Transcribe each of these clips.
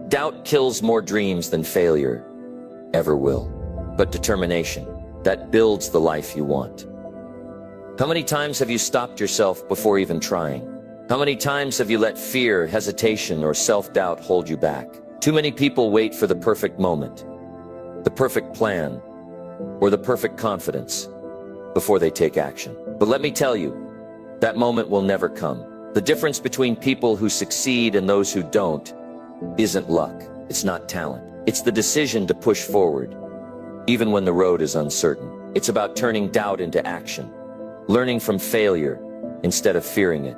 Doubt kills more dreams than failure ever will. But determination, that builds the life you want. How many times have you stopped yourself before even trying? How many times have you let fear, hesitation, or self-doubt hold you back? Too many people wait for the perfect moment, the perfect plan, or the perfect confidence before they take action. But let me tell you, that moment will never come. The difference between people who succeed and those who don't isn't luck. It's not talent. It's the decision to push forward, even when the road is uncertain. It's about turning doubt into action, learning from failure instead of fearing it,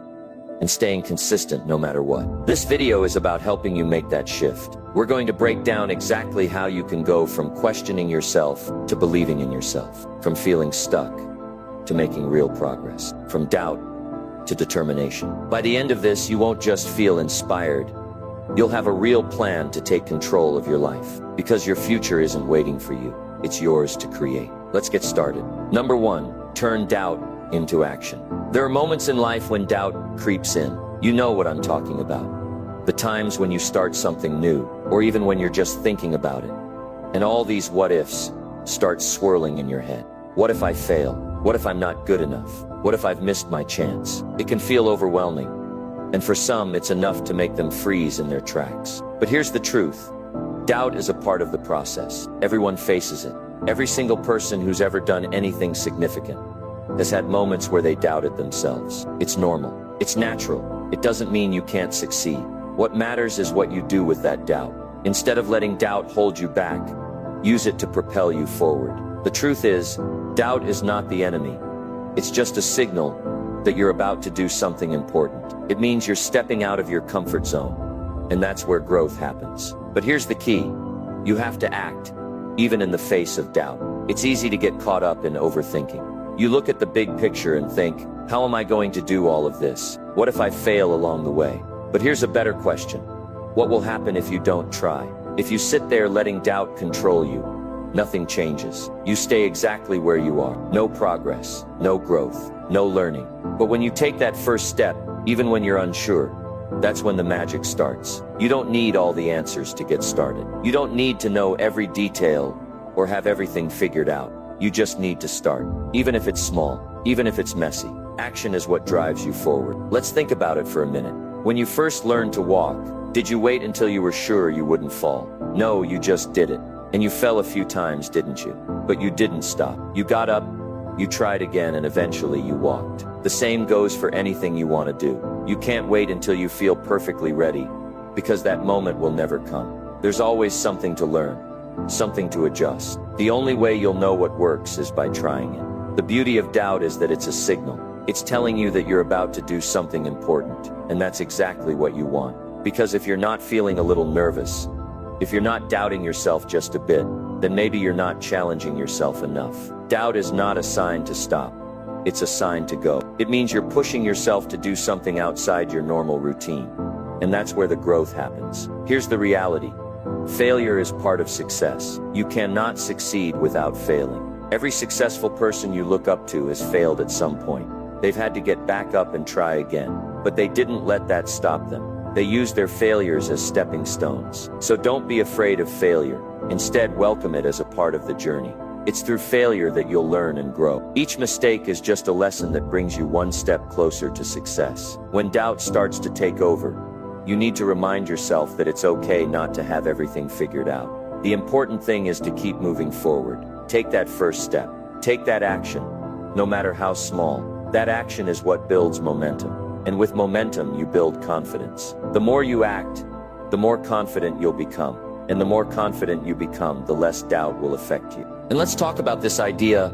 and staying consistent no matter what. This video is about helping you make that shift. We're going to break down exactly how you can go from questioning yourself to believing in yourself, from feeling stuck to making real progress, from doubt to determination. By the end of this, you won't just feel inspired. You'll have a real plan to take control of your life, because your future isn't waiting for you. It's yours to create. Let's get started. Number 1, turn doubt into action. There are moments in life when doubt creeps in. You know what I'm talking about. The times when you start something new, or even when you're just thinking about it, and all these what-ifs start swirling in your head. What if I fail? What if I'm not good enough? What if I've missed my chance? It can feel overwhelming. And for some, it's enough to make them freeze in their tracks. But here's the truth. Doubt is a part of the process. Everyone faces it. Every single person who's ever done anything significant has had moments where they doubted themselves. It's normal. It's natural. It doesn't mean you can't succeed. What matters is what you do with that doubt. Instead of letting doubt hold you back, use it to propel you forward. The truth is, doubt is not the enemy. It's just a signal that you're about to do something important. It means you're stepping out of your comfort zone, and that's where growth happens. But here's the key. You have to act, even in the face of doubt. It's easy to get caught up in overthinking. You look at the big picture and think, how am I going to do all of this? What if I fail along the way? But here's a better question. What will happen if you don't try? If you sit there letting doubt control you, nothing changes. You stay exactly where you are. No progress, no growth, no learning. But when you take that first step, even when you're unsure, that's when the magic starts. You don't need all the answers to get started. You don't need to know every detail or have everything figured out. You just need to start. Even if it's small, even if it's messy, action is what drives you forward. Let's think about it for a minute. When you first learned to walk, did you wait until you were sure you wouldn't fall? No, you just did it. And you fell a few times, didn't you? But you didn't stop. You got up, you tried again, and eventually you walked. The same goes for anything you want to do. You can't wait until you feel perfectly ready, because that moment will never come. There's always something to learn, something to adjust. The only way you'll know what works is by trying it. The beauty of doubt is that it's a signal. It's telling you that you're about to do something important, and that's exactly what you want. Because if you're not feeling a little nervous, if you're not doubting yourself just a bit, then maybe you're not challenging yourself enough. Doubt is not a sign to stop. It's a sign to go. It means you're pushing yourself to do something outside your normal routine. And that's where the growth happens. Here's the reality. Failure is part of success. You cannot succeed without failing. Every successful person you look up to has failed at some point. They've had to get back up and try again. But they didn't let that stop them. They used their failures as stepping stones. So don't be afraid of failure. Instead, welcome it as a part of the journey. It's through failure that you'll learn and grow. Each mistake is just a lesson that brings you one step closer to success. When doubt starts to take over, you need to remind yourself that it's okay not to have everything figured out. The important thing is to keep moving forward. Take that first step. Take that action, no matter how small. That action is what builds momentum. And with momentum, you build confidence. The more you act, the more confident you'll become. And the more confident you become, the less doubt will affect you. And let's talk about this idea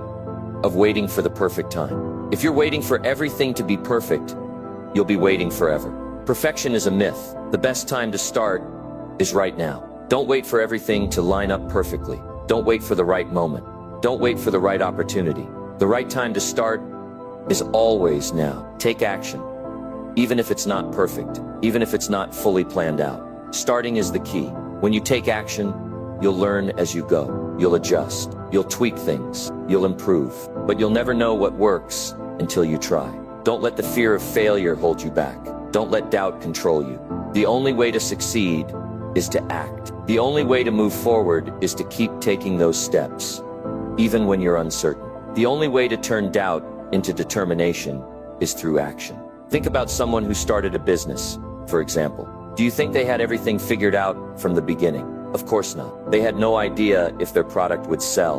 of waiting for the perfect time. If you're waiting for everything to be perfect, you'll be waiting forever. Perfection is a myth. The best time to start is right now. Don't wait for everything to line up perfectly. Don't wait for the right moment. Don't wait for the right opportunity. The right time to start is always now. Take action. Even if it's not perfect, even if it's not fully planned out. Starting is the key. When you take action, you'll learn as you go. You'll adjust. You'll tweak things. You'll improve. But you'll never know what works until you try. Don't let the fear of failure hold you back. Don't let doubt control you. The only way to succeed is to act. The only way to move forward is to keep taking those steps, even when you're uncertain. The only way to turn doubt into determination is through action. Think about someone who started a business, for example. Do you think they had everything figured out from the beginning? Of course not. They had no idea if their product would sell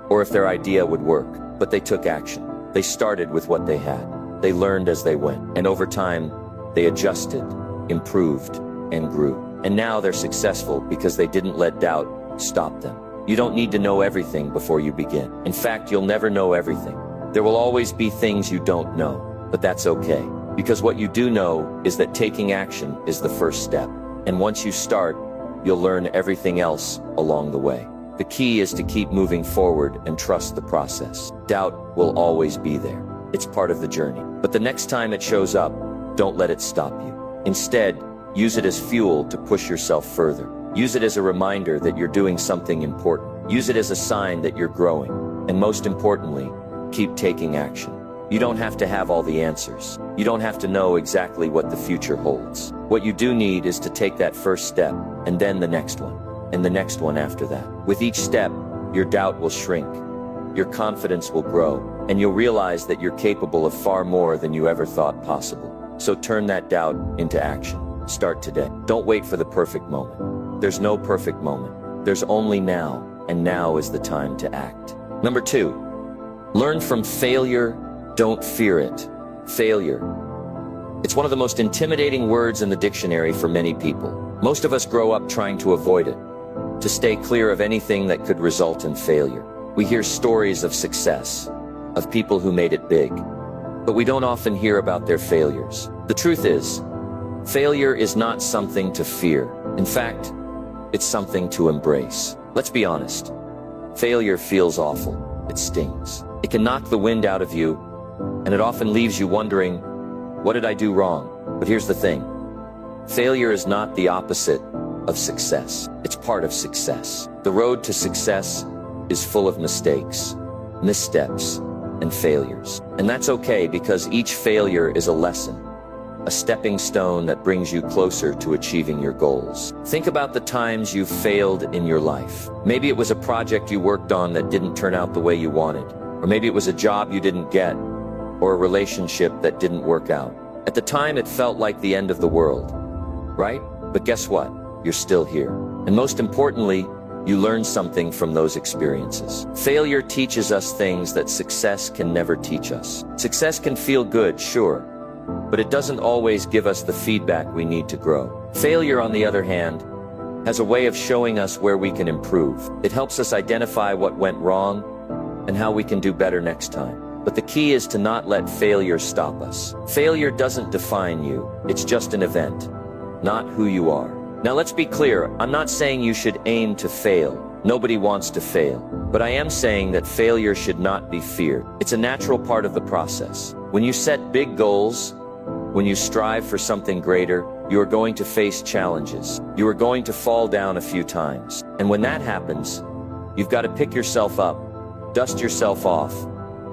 or if their idea would work, but they took action. They started with what they had. They learned as they went, and over time, they adjusted, improved, and grew. And now they're successful because they didn't let doubt stop them. You don't need to know everything before you begin. In fact, you'll never know everything. There will always be things you don't know, but that's okay. Because what you do know is that taking action is the first step. And once you start, you'll learn everything else along the way. The key is to keep moving forward and trust the process. Doubt will always be there. It's part of the journey. But the next time it shows up, don't let it stop you. Instead, use it as fuel to push yourself further. Use it as a reminder that you're doing something important. Use it as a sign that you're growing. And most importantly, keep taking action. You don't have to have all the answers. You don't have to know exactly what the future holds. What you do need is to take that first step, and then the next one, and the next one after that. With each step, your doubt will shrink, your confidence will grow, and you'll realize that you're capable of far more than you ever thought possible. So turn that doubt into action. Start today. Don't wait for the perfect moment. There's no perfect moment. There's only now, and now is the time to act. Number 2, learn from failure. Don't fear it. Failure. It's one of the most intimidating words in the dictionary for many people. Most of us grow up trying to avoid it, to stay clear of anything that could result in failure. We hear stories of success, of people who made it big, but we don't often hear about their failures. The truth is, failure is not something to fear. In fact, it's something to embrace. Let's be honest. Failure feels awful. It stings. It can knock the wind out of you, and it often leaves you wondering, what did I do wrong? But here's the thing. Failure is not the opposite of success. It's part of success. The road to success is full of mistakes, missteps, and failures. And that's okay, because each failure is a lesson, a stepping stone that brings you closer to achieving your goals. Think about the times you've failed in your life. Maybe it was a project you worked on that didn't turn out the way you wanted, or maybe it was a job you didn't get, or a relationship that didn't work out. At the time, it felt like the end of the world, right? But guess what? You're still here. And most importantly, you learn something from those experiences. Failure teaches us things that success can never teach us. Success can feel good, sure, but it doesn't always give us the feedback we need to grow. Failure, on the other hand, has a way of showing us where we can improve. It helps us identify what went wrong and how we can do better next time. But the key is to not let failure stop us. Failure doesn't define you. It's just an event, not who you are. Now let's be clear, I'm not saying you should aim to fail. Nobody wants to fail. But I am saying that failure should not be feared. It's a natural part of the process. When you set big goals, when you strive for something greater, you are going to face challenges. You are going to fall down a few times. And when that happens, you've got to pick yourself up, dust yourself off,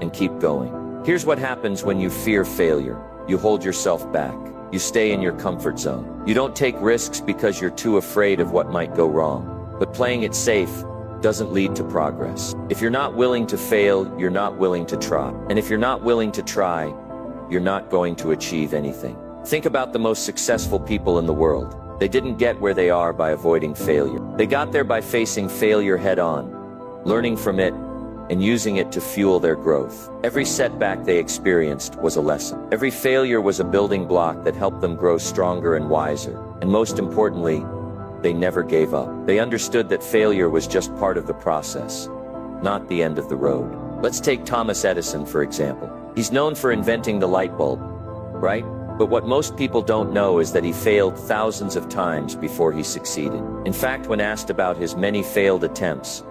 and keep going. Here's what happens when you fear failure. You hold yourself back. You stay in your comfort zone. You don't take risks because you're too afraid of what might go wrong. But playing it safe doesn't lead to progress. If you're not willing to fail, you're not willing to try. And if you're not willing to try, you're not going to achieve anything. Think about the most successful people in the world. They didn't get where they are by avoiding failure. They got there by facing failure head on, learning from it, and using it to fuel their growth. Every setback they experienced was a lesson. Every failure was a building block that helped them grow stronger and wiser. And most importantly, they never gave up. They understood that failure was just part of the process, not the end of the road. Let's take Thomas Edison, for example. He's known for inventing the light bulb, right? But what most people don't know is that he failed thousands of times before he succeeded. In fact, when asked about his many failed attempts,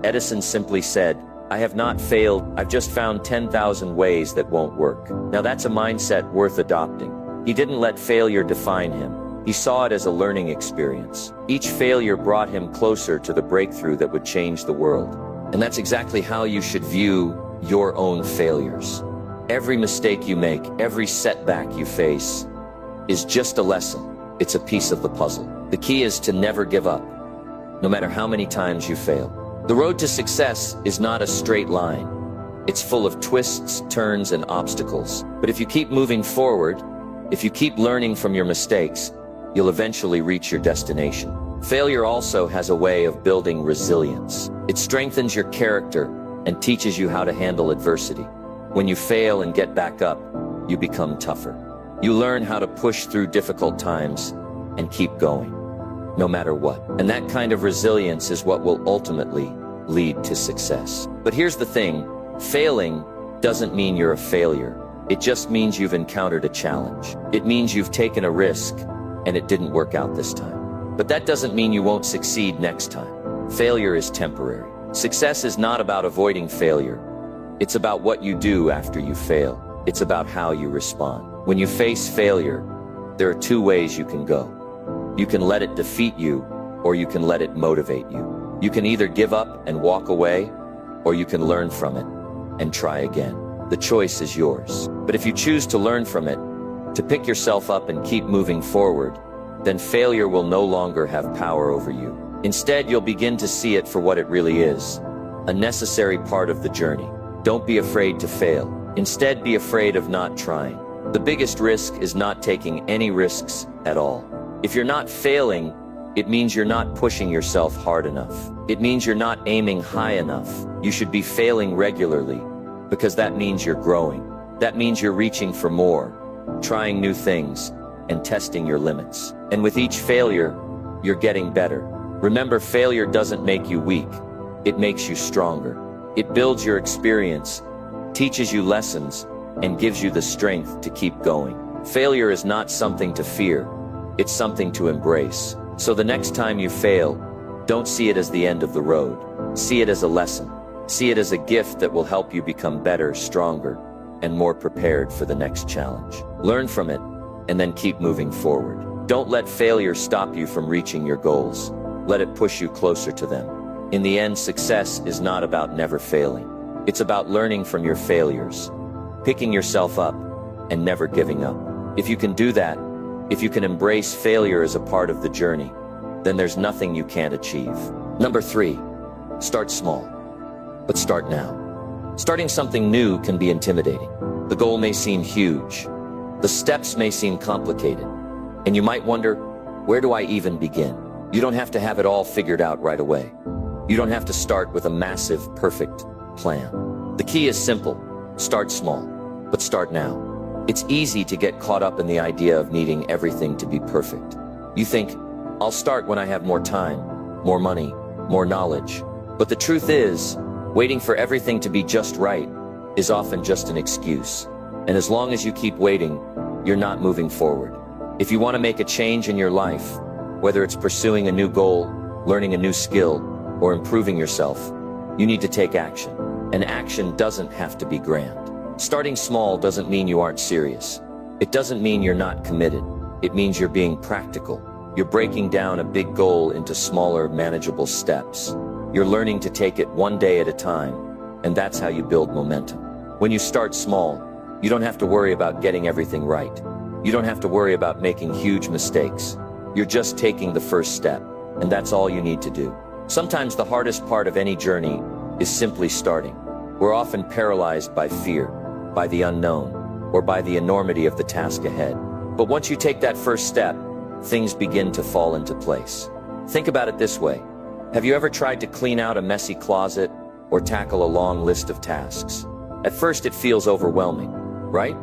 Edison simply said, "I have not failed, I've just found 10,000 ways that won't work." Now that's a mindset worth adopting. He didn't let failure define him. He saw it as a learning experience. Each failure brought him closer to the breakthrough that would change the world. And that's exactly how you should view your own failures. Every mistake you make, every setback you face, is just a lesson. It's a piece of the puzzle. The key is to never give up, no matter how many times you fail. The road to success is not a straight line. It's full of twists, turns, and obstacles. But if you keep moving forward, if you keep learning from your mistakes, you'll eventually reach your destination. Failure also has a way of building resilience. It strengthens your character and teaches you how to handle adversity. When you fail and get back up, you become tougher. You learn how to push through difficult times and keep going, no matter what. And that kind of resilience is what will ultimately lead to success. But here's the thing, failing doesn't mean you're a failure. It just means you've encountered a challenge. It means you've taken a risk and it didn't work out this time. But that doesn't mean you won't succeed next time. Failure is temporary. Success is not about avoiding failure. It's about what you do after you fail. It's about how you respond. When you face failure, there are two ways you can go. You can let it defeat you, or you can let it motivate you. You can either give up and walk away, or you can learn from it and try again. The choice is yours. But if you choose to learn from it, to pick yourself up and keep moving forward, then failure will no longer have power over you. Instead, you'll begin to see it for what it really is, a necessary part of the journey. Don't be afraid to fail. Instead, be afraid of not trying. The biggest risk is not taking any risks at all. If you're not failing, it means you're not pushing yourself hard enough. It means you're not aiming high enough. You should be failing regularly, because that means you're growing. That means you're reaching for more, trying new things, and testing your limits. And with each failure, you're getting better. Remember, failure doesn't make you weak. It makes you stronger. It builds your experience, teaches you lessons, and gives you the strength to keep going. Failure is not something to fear. It's something to embrace. So the next time you fail, don't see it as the end of the road. See it as a lesson. See it as a gift that will help you become better, stronger, and more prepared for the next challenge. Learn from it, and then keep moving forward. Don't let failure stop you from reaching your goals. Let it push you closer to them. In the end, success is not about never failing. It's about learning from your failures, picking yourself up, and never giving up. If you can do that, if you can embrace failure as a part of the journey, then there's nothing you can't achieve. Number 3, start small, but start now. Starting something new can be intimidating. The goal may seem huge. The steps may seem complicated. And you might wonder, where do I even begin? You don't have to have it all figured out right away. You don't have to start with a massive, perfect plan. The key is simple. Start small, but start now. It's easy to get caught up in the idea of needing everything to be perfect. You think, I'll start when I have more time, more money, more knowledge. But the truth is, waiting for everything to be just right is often just an excuse. And as long as you keep waiting, you're not moving forward. If you want to make a change in your life, whether it's pursuing a new goal, learning a new skill, or improving yourself, you need to take action. And action doesn't have to be grand. Starting small doesn't mean you aren't serious. It doesn't mean you're not committed. It means you're being practical. You're breaking down a big goal into smaller, manageable steps. You're learning to take it one day at a time, and that's how you build momentum. When you start small, you don't have to worry about getting everything right. You don't have to worry about making huge mistakes. You're just taking the first step, and that's all you need to do. Sometimes the hardest part of any journey is simply starting. We're often paralyzed by fear, by the unknown, or by the enormity of the task ahead. But once you take that first step, things begin to fall into place. Think about it this way. Have you ever tried to clean out a messy closet or tackle a long list of tasks? At first it feels overwhelming, right?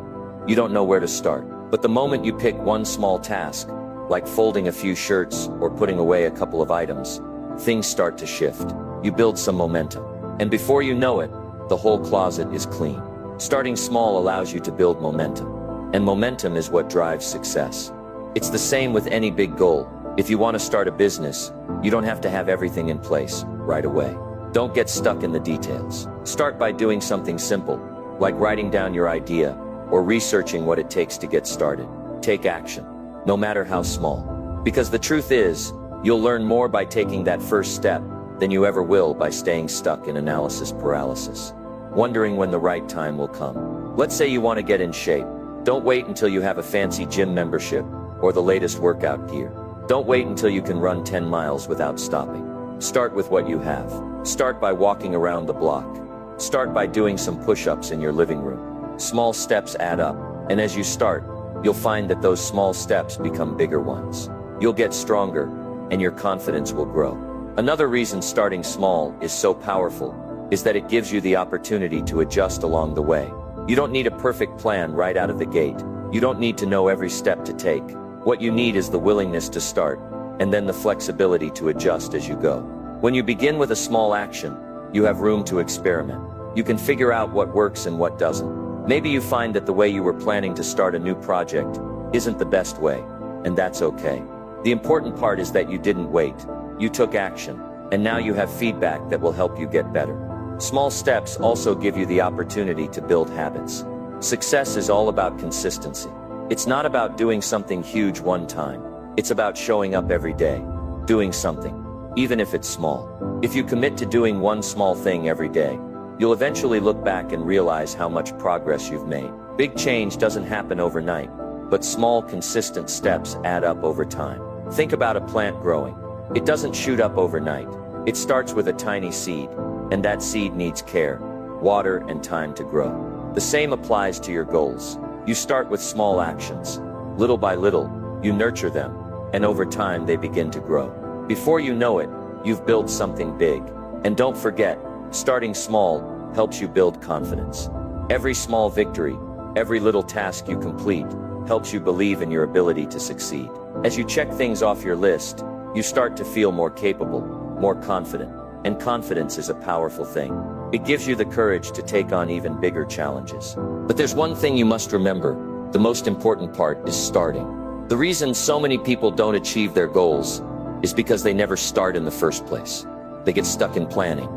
You don't know where to start. But the moment you pick one small task, like folding a few shirts or putting away a couple of items, things start to shift. You build some momentum. And before you know it, the whole closet is clean. Starting small allows you to build momentum. And momentum is what drives success. It's the same with any big goal. If you want to start a business, you don't have to have everything in place right away. Don't get stuck in the details. Start by doing something simple, like writing down your idea or researching what it takes to get started. Take action, no matter how small. Because the truth is, you'll learn more by taking that first step than you ever will by staying stuck in analysis paralysis, wondering when the right time will come. Let's say you want to get in shape. Don't wait until you have a fancy gym membership or the latest workout gear. Don't wait until you can run 10 miles without stopping. Start with what you have. Start by walking around the block. Start by doing some push-ups in your living room. Small steps add up, and as you start, you'll find that those small steps become bigger ones. You'll get stronger, and your confidence will grow. Another reason starting small is so powerful is that it gives you the opportunity to adjust along the way. You don't need a perfect plan right out of the gate. You don't need to know every step to take. What you need is the willingness to start, and then the flexibility to adjust as you go. When you begin with a small action, you have room to experiment. You can figure out what works and what doesn't. Maybe you find that the way you were planning to start a new project isn't the best way, and that's okay. The important part is that you didn't wait. You took action, and now you have feedback that will help you get better. Small steps also give you the opportunity to build habits. Success is all about consistency. It's not about doing something huge one time. It's about showing up every day, doing something, even if it's small. If you commit to doing one small thing every day, you'll eventually look back and realize how much progress you've made. Big change doesn't happen overnight, but small, consistent steps add up over time. Think about a plant growing. It doesn't shoot up overnight. It starts with a tiny seed, and that seed needs care, water, and time to grow. The same applies to your goals. You start with small actions. Little by little, you nurture them, and over time they begin to grow. Before you know it, you've built something big. And don't forget, starting small helps you build confidence. Every small victory, every little task you complete, helps you believe in your ability to succeed. As you check things off your list, you start to feel more capable, more confident, and confidence is a powerful thing. It gives you the courage to take on even bigger challenges. But there's one thing you must remember. The most important part is starting. The reason so many people don't achieve their goals is because they never start in the first place. They get stuck in planning,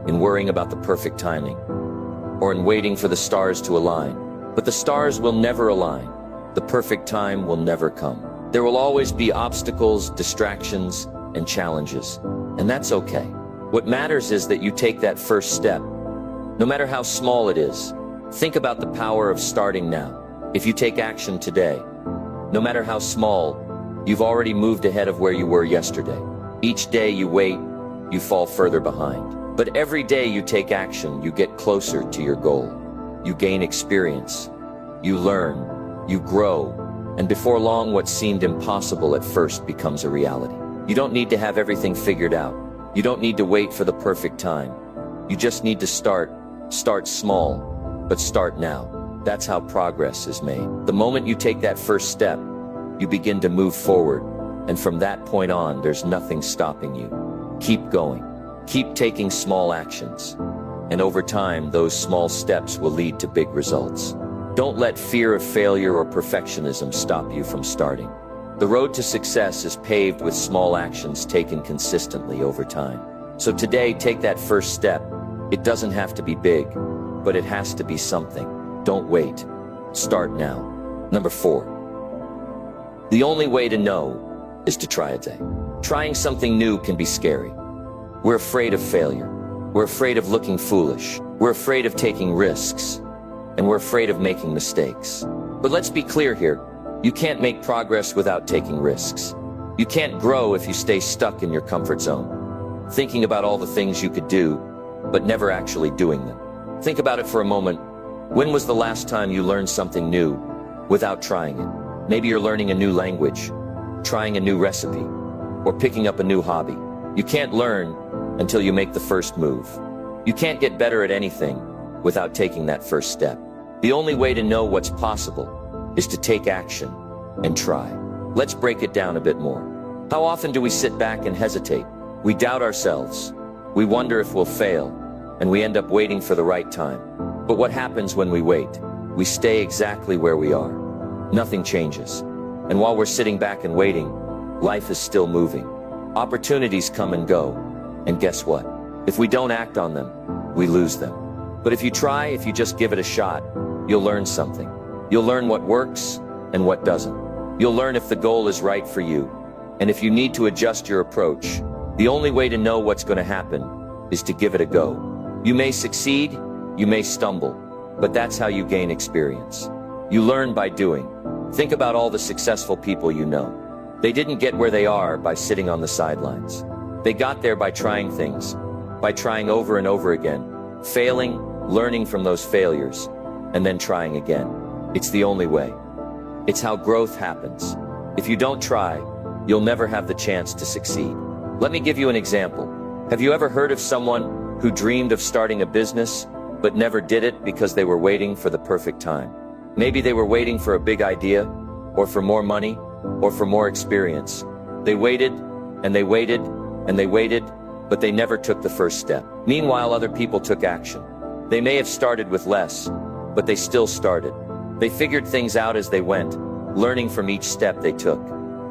in worrying about the perfect timing, or in waiting for the stars to align. But the stars will never align. The perfect time will never come. There will always be obstacles, distractions, and challenges, and that's okay. What matters is that you take that first step, no matter how small it is. Think about the power of starting now. If you take action today, no matter how small, you've already moved ahead of where you were yesterday. Each day you wait, you fall further behind. But every day you take action, you get closer to your goal. You gain experience, you learn, you grow, and before long what seemed impossible at first becomes a reality. You don't need to have everything figured out. You don't need to wait for the perfect time. You just need to start small, but start now. That's how progress is made. The moment you take that first step, you begin to move forward, and from that point on, there's nothing stopping you. Keep going. Keep taking small actions, and over time, those small steps will lead to big results. Don't let fear of failure or perfectionism stop you from starting. The road to success is paved with small actions taken consistently over time. So today, take that first step. It doesn't have to be big, but it has to be something. Don't wait. Start now. Number 4. The only way to know is to try a day. Trying something new can be scary. We're afraid of failure. We're afraid of looking foolish. We're afraid of taking risks. And we're afraid of making mistakes. But let's be clear here. You can't make progress without taking risks. You can't grow if you stay stuck in your comfort zone, thinking about all the things you could do, but never actually doing them. Think about it for a moment. When was the last time you learned something new without trying it? Maybe you're learning a new language, trying a new recipe, or picking up a new hobby. You can't learn until you make the first move. You can't get better at anything without taking that first step. The only way to know what's possible is to take action and try. Let's break it down a bit more. How often do we sit back and hesitate? We doubt ourselves. We wonder if we'll fail, and we end up waiting for the right time. But what happens when we wait? We stay exactly where we are. Nothing changes. And while we're sitting back and waiting, life is still moving. Opportunities come and go. And guess what? If we don't act on them, we lose them. But if you try, if you just give it a shot, you'll learn something. You'll learn what works and what doesn't. You'll learn if the goal is right for you, and if you need to adjust your approach. The only way to know what's going to happen is to give it a go. You may succeed, you may stumble, but that's how you gain experience. You learn by doing. Think about all the successful people you know. They didn't get where they are by sitting on the sidelines. They got there by trying things, by trying over and over again, failing, learning from those failures, and then trying again. It's the only way. It's how growth happens. If you don't try, you'll never have the chance to succeed. Let me give you an example. Have you ever heard of someone who dreamed of starting a business, but never did it because they were waiting for the perfect time? Maybe they were waiting for a big idea, or for more money, or for more experience. They waited, and they waited, and they waited, but they never took the first step. Meanwhile, other people took action. They may have started with less, but they still started. They figured things out as they went, learning from each step they took.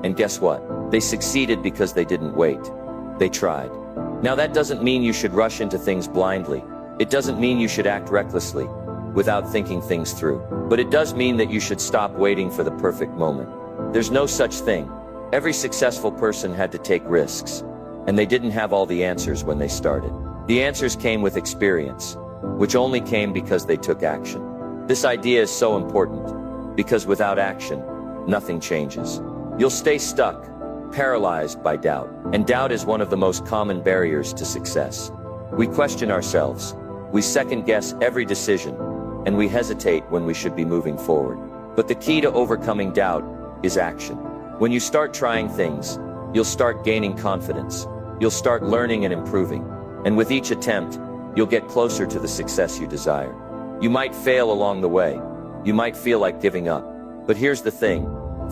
And guess what? They succeeded because they didn't wait. They tried. Now that doesn't mean you should rush into things blindly. It doesn't mean you should act recklessly, without thinking things through. But it does mean that you should stop waiting for the perfect moment. There's no such thing. Every successful person had to take risks, and they didn't have all the answers when they started. The answers came with experience, which only came because they took action. This idea is so important, because without action, nothing changes. You'll stay stuck, paralyzed by doubt. And doubt is one of the most common barriers to success. We question ourselves, we second-guess every decision, and we hesitate when we should be moving forward. But the key to overcoming doubt is action. When you start trying things, you'll start gaining confidence. You'll start learning and improving. And with each attempt, you'll get closer to the success you desire. You might fail along the way. You might feel like giving up. But here's the thing.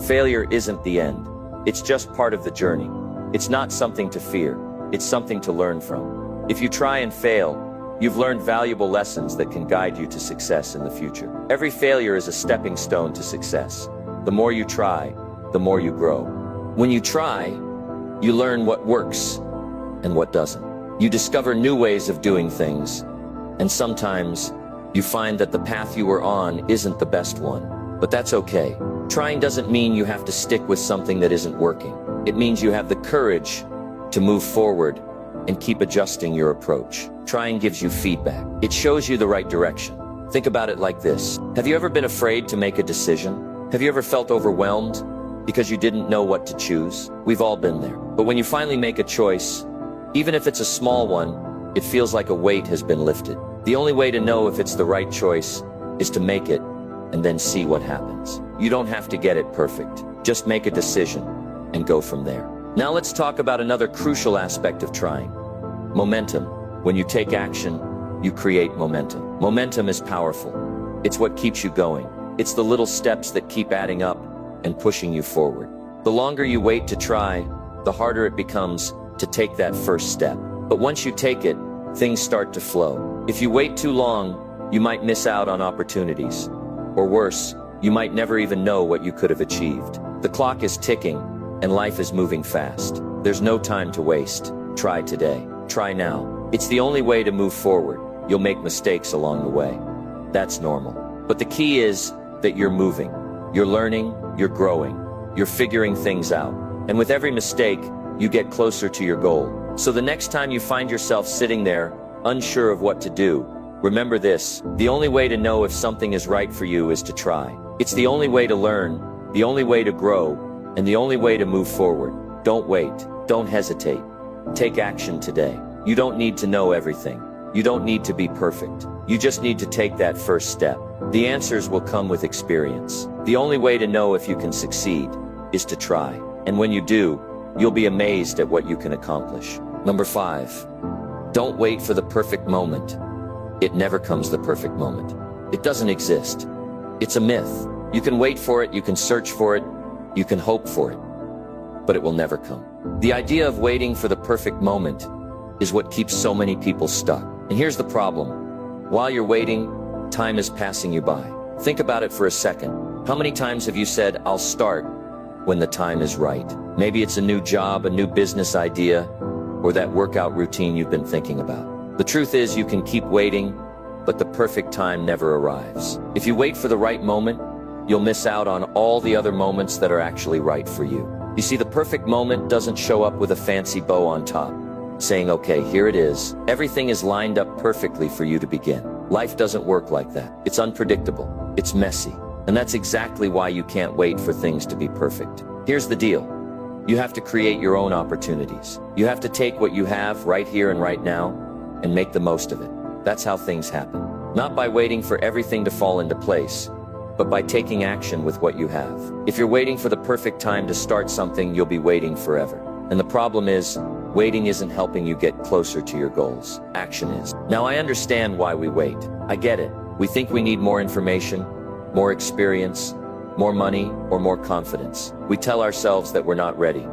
Failure isn't the end. It's just part of the journey. It's not something to fear. It's something to learn from. If you try and fail, you've learned valuable lessons that can guide you to success in the future. Every failure is a stepping stone to success. The more you try, the more you grow. When you try, you learn what works and what doesn't. You discover new ways of doing things, and sometimes you find that the path you were on isn't the best one. But that's okay. Trying doesn't mean you have to stick with something that isn't working. It means you have the courage to move forward and keep adjusting your approach. Trying gives you feedback. It shows you the right direction. Think about it like this. Have you ever been afraid to make a decision? Have you ever felt overwhelmed because you didn't know what to choose? We've all been there. But when you finally make a choice, even if it's a small one, it feels like a weight has been lifted. The only way to know if it's the right choice is to make it and then see what happens. You don't have to get it perfect. Just make a decision and go from there. Now let's talk about another crucial aspect of trying. Momentum. When you take action, you create momentum. Momentum is powerful. It's what keeps you going. It's the little steps that keep adding up and pushing you forward. The longer you wait to try, the harder it becomes to take that first step. But once you take it, things start to flow. If you wait too long, you might miss out on opportunities. Or worse, you might never even know what you could have achieved. The clock is ticking, and life is moving fast. There's no time to waste. Try today. Try now. It's the only way to move forward. You'll make mistakes along the way. That's normal. But the key is that you're moving. You're learning, you're growing, you're figuring things out. And with every mistake, you get closer to your goal. So the next time you find yourself sitting there, unsure of what to do, remember this: the only way to know if something is right for you is to try. It's the only way to learn, the only way to grow, and the only way to move forward. Don't wait. Don't hesitate. Take action today. You don't need to know everything. You don't need to be perfect. You just need to take that first step. The answers will come with experience. The only way to know if you can succeed is to try. And when you do, you'll be amazed at what you can accomplish. Number 5. Don't wait for the perfect moment. It never comes the perfect moment. It doesn't exist. It's a myth. You can wait for it, you can search for it, you can hope for it, but it will never come. The idea of waiting for the perfect moment is what keeps so many people stuck. And here's the problem. While you're waiting, time is passing you by. Think about it for a second. How many times have you said, "I'll start," when the time is right? Maybe it's a new job, a new business idea, or that workout routine you've been thinking about. The truth is, you can keep waiting, but the perfect time never arrives. If you wait for the right moment, you'll miss out on all the other moments that are actually right for you. You see, the perfect moment doesn't show up with a fancy bow on top, saying, "Okay, here it is." Everything is lined up perfectly for you to begin. Life doesn't work like that. It's unpredictable. It's messy. And that's exactly why you can't wait for things to be perfect. Here's the deal. You have to create your own opportunities. You have to take what you have right here and right now and make the most of it. That's how things happen. Not by waiting for everything to fall into place, but by taking action with what you have. If you're waiting for the perfect time to start something, you'll be waiting forever. And the problem is, waiting isn't helping you get closer to your goals. Action is. Now, I understand why we wait. I get it. We think we need more information, more experience, more money, or more confidence. We tell ourselves that we're not ready,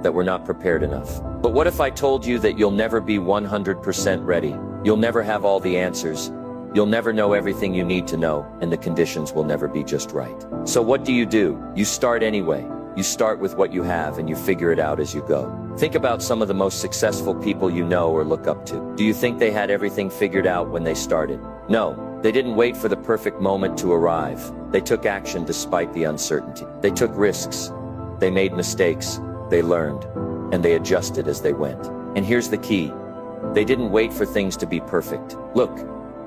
that we're not prepared enough. But what if I told you that you'll never be 100% ready? You'll never have all the answers. You'll never know everything you need to know, and the conditions will never be just right. So what do? You start anyway. You start with what you have and you figure it out as you go. Think about some of the most successful people you know or look up to. Do you think they had everything figured out when they started? No, they didn't wait for the perfect moment to arrive. They took action despite the uncertainty. They took risks. They made mistakes. They learned. And they adjusted as they went. And here's the key. They didn't wait for things to be perfect. Look,